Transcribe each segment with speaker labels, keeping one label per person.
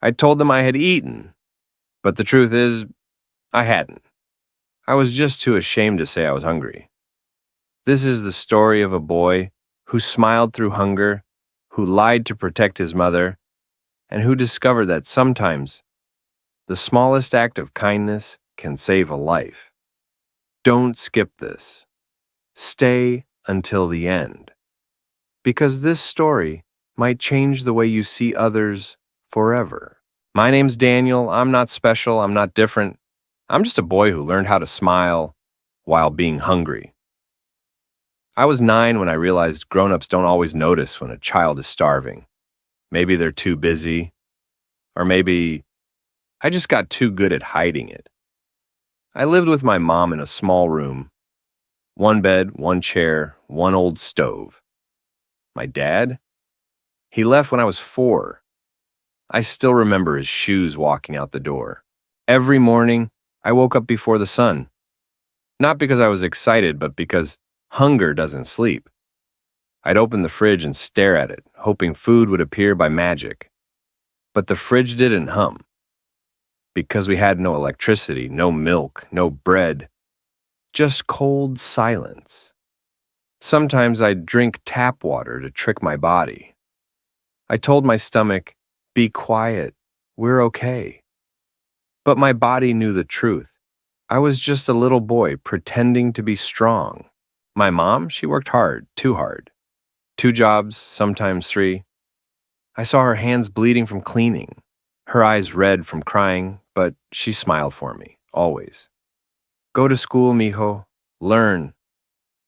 Speaker 1: I told them I had eaten, but the truth is, I hadn't. I was just too ashamed to say I was hungry. This is the story of a boy who smiled through hunger, who lied to protect his mother, and who discovered that sometimes the smallest act of kindness can save a life. Don't skip this. Stay until the end, because this story might change the way you see others forever. My name's Daniel. I'm not special. I'm not different. I'm just a boy who learned how to smile while being hungry. I was 9 when I realized grown-ups don't always notice when a child is starving. Maybe they're too busy, or maybe I just got too good at hiding it. I lived with my mom in a small room. One bed, one chair, one old stove. My dad? He left when I was 4. I still remember his shoes walking out the door. Every morning, I woke up before the sun. Not because I was excited, but because hunger doesn't sleep. I'd open the fridge and stare at it, hoping food would appear by magic. But the fridge didn't hum. Because we had no electricity, no milk, no bread. Just cold silence. Sometimes I'd drink tap water to trick my body. I told my stomach, "Be quiet, we're okay." But my body knew the truth. I was just a little boy pretending to be strong. My mom, she worked hard, too hard. 2 jobs, sometimes 3. I saw her hands bleeding from cleaning, her eyes red from crying, but she smiled for me, always. "Go to school, mijo. Learn.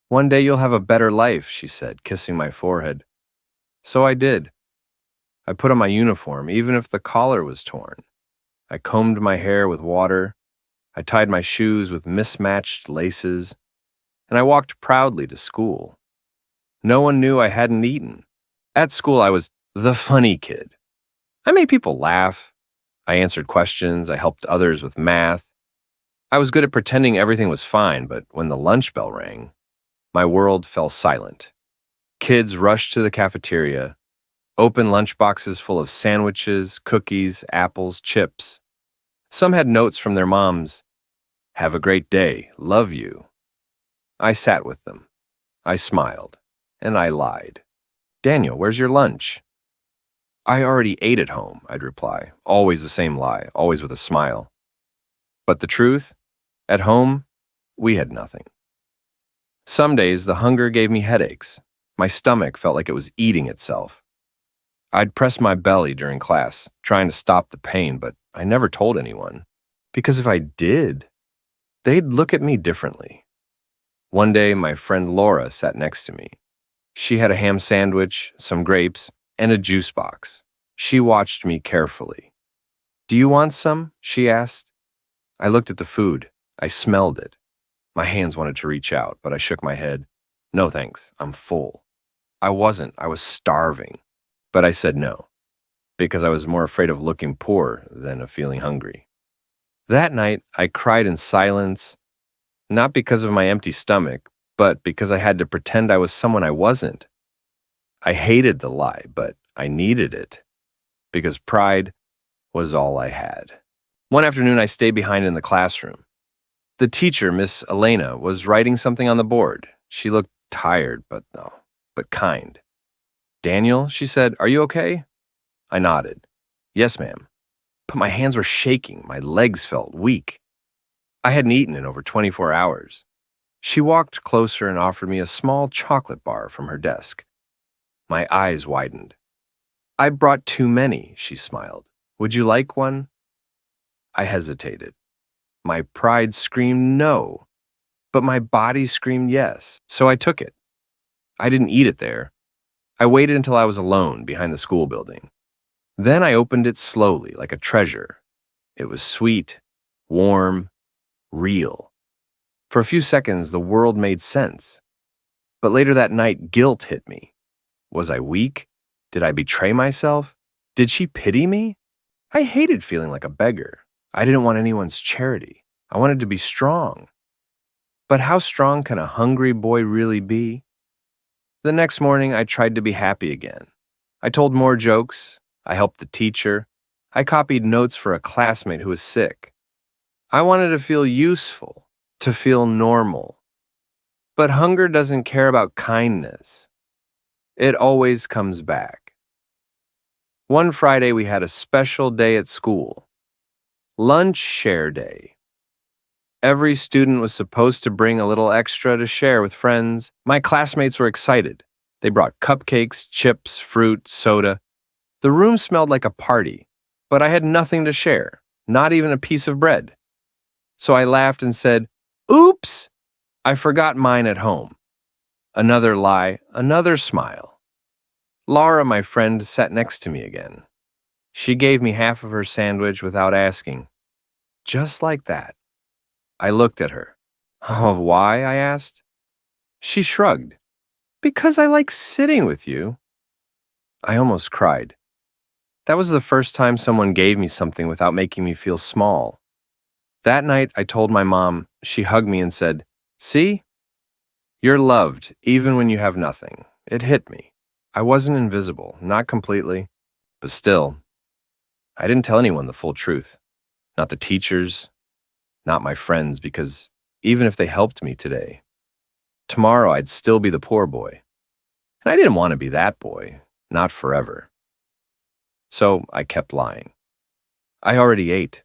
Speaker 1: One day you'll have a better life," she said, kissing my forehead. So I did. I put on my uniform, even if the collar was torn. I combed my hair with water. I tied my shoes with mismatched laces. And I walked proudly to school. No one knew I hadn't eaten. At school, I was the funny kid. I made people laugh. I answered questions. I helped others with math. I was good at pretending everything was fine, but when the lunch bell rang, my world fell silent. Kids rushed to the cafeteria, open lunchboxes full of sandwiches, cookies, apples, chips. Some had notes from their moms. "Have a great day. Love you." I sat with them. I smiled. And I lied. "Daniel, where's your lunch?" "I already ate at home," I'd reply. Always the same lie, always with a smile. But the truth? At home, we had nothing. Some days, the hunger gave me headaches. My stomach felt like it was eating itself. I'd press my belly during class, trying to stop the pain, but I never told anyone. Because if I did, they'd look at me differently. One day, my friend Laura sat next to me. She had a ham sandwich, some grapes, and a juice box. She watched me carefully. "Do you want some?" she asked. I looked at the food. I smelled it. My hands wanted to reach out, but I shook my head. "No thanks, I'm full." I wasn't. I was starving. But I said no, because I was more afraid of looking poor than of feeling hungry. That night, I cried in silence, not because of my empty stomach, but because I had to pretend I was someone I wasn't. I hated the lie, but I needed it, because pride was all I had. One afternoon, I stayed behind in the classroom. The teacher, Miss Elena, was writing something on the board. She looked tired, but kind. "Daniel," she said, "are you okay?" I nodded. "Yes, ma'am." But my hands were shaking. My legs felt weak. I hadn't eaten in over 24 hours. She walked closer and offered me a small chocolate bar from her desk. My eyes widened. "I brought too many," she smiled. "Would you like one?" I hesitated. My pride screamed no, but my body screamed yes, so I took it. I didn't eat it there. I waited until I was alone behind the school building. Then I opened it slowly, like a treasure. It was sweet, warm, real. For a few seconds, the world made sense. But later that night, guilt hit me. Was I weak? Did I betray myself? Did she pity me? I hated feeling like a beggar. I didn't want anyone's charity. I wanted to be strong. But how strong can a hungry boy really be? The next morning, I tried to be happy again. I told more jokes. I helped the teacher. I copied notes for a classmate who was sick. I wanted to feel useful, to feel normal. But hunger doesn't care about kindness. It always comes back. One Friday, we had a special day at school. Lunch share day. Every student was supposed to bring a little extra to share with friends. My classmates were excited. They brought cupcakes, chips, fruit, soda. The room smelled like a party, but I had nothing to share, not even a piece of bread. So I laughed and said, "Oops, I forgot mine at home." Another lie, another smile. Laura, my friend, sat next to me again. She gave me half of her sandwich without asking. Just like that. I looked at her. "Oh, why?" I asked. She shrugged. "Because I like sitting with you." I almost cried. That was the first time someone gave me something without making me feel small. That night, I told my mom. She hugged me and said, "See? You're loved, even when you have nothing." It hit me. I wasn't invisible, not completely, but still, I didn't tell anyone the full truth. Not the teachers, not my friends, because even if they helped me today, tomorrow I'd still be the poor boy. And I didn't want to be that boy, not forever. So I kept lying. I already ate.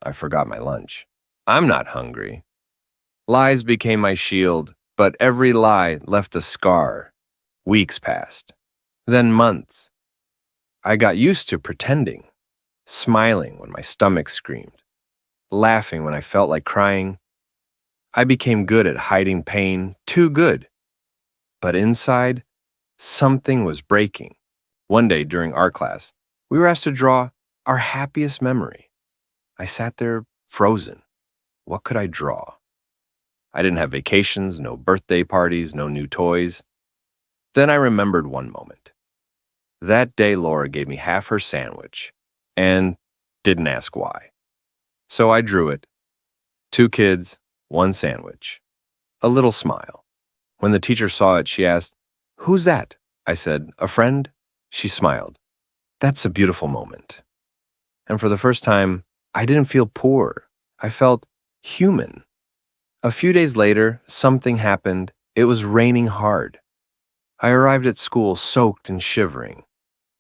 Speaker 1: I forgot my lunch. I'm not hungry. Lies became my shield, but every lie left a scar. Weeks passed, then months. I got used to pretending, smiling when my stomach screamed, laughing when I felt like crying. I became good at hiding pain, too good. But inside, something was breaking. One day during art class, we were asked to draw our happiest memory. I sat there frozen. What could I draw? I didn't have vacations, no birthday parties, no new toys. Then I remembered one moment. That day, Laura gave me half her sandwich and didn't ask why. So I drew it. 2 kids, 1 sandwich. A little smile. When the teacher saw it, she asked, "Who's that?" I said, "A friend." She smiled. That's a beautiful moment. And for the first time, I didn't feel poor. I felt human. A few days later, something happened. It was raining hard. I arrived at school soaked and shivering.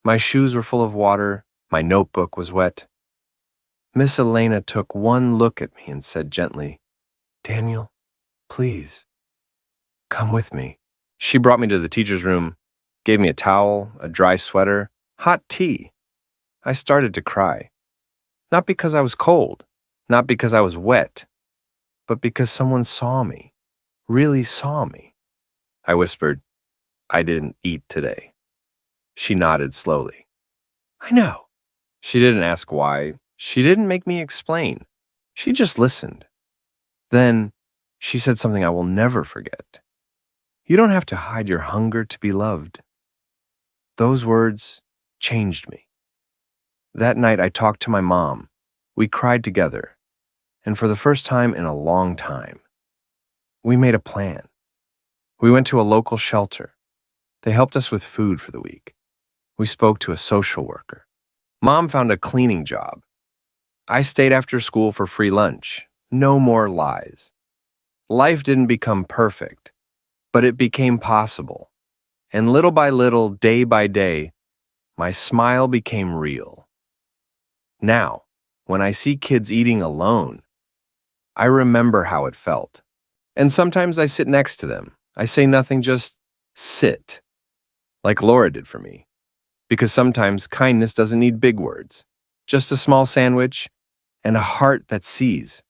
Speaker 1: My shoes were full of water. My notebook was wet. Miss Elena took one look at me and said gently, "Daniel, please, come with me." She brought me to the teacher's room, gave me a towel, a dry sweater, hot tea. I started to cry. Not because I was cold, not because I was wet, but because someone saw me, really saw me. I whispered, "I didn't eat today." She nodded slowly. "I know." She didn't ask why. She didn't make me explain. She just listened. Then she said something I will never forget. "You don't have to hide your hunger to be loved." Those words changed me. That night I talked to my mom. We cried together. And for the first time in a long time, we made a plan. We went to a local shelter. They helped us with food for the week. We spoke to a social worker. Mom found a cleaning job. I stayed after school for free lunch. No more lies. Life didn't become perfect, but it became possible. And little by little, day by day, my smile became real. Now, when I see kids eating alone, I remember how it felt. And sometimes I sit next to them. I say nothing, just sit, like Laura did for me. Because sometimes kindness doesn't need big words, just a small sandwich and a heart that sees.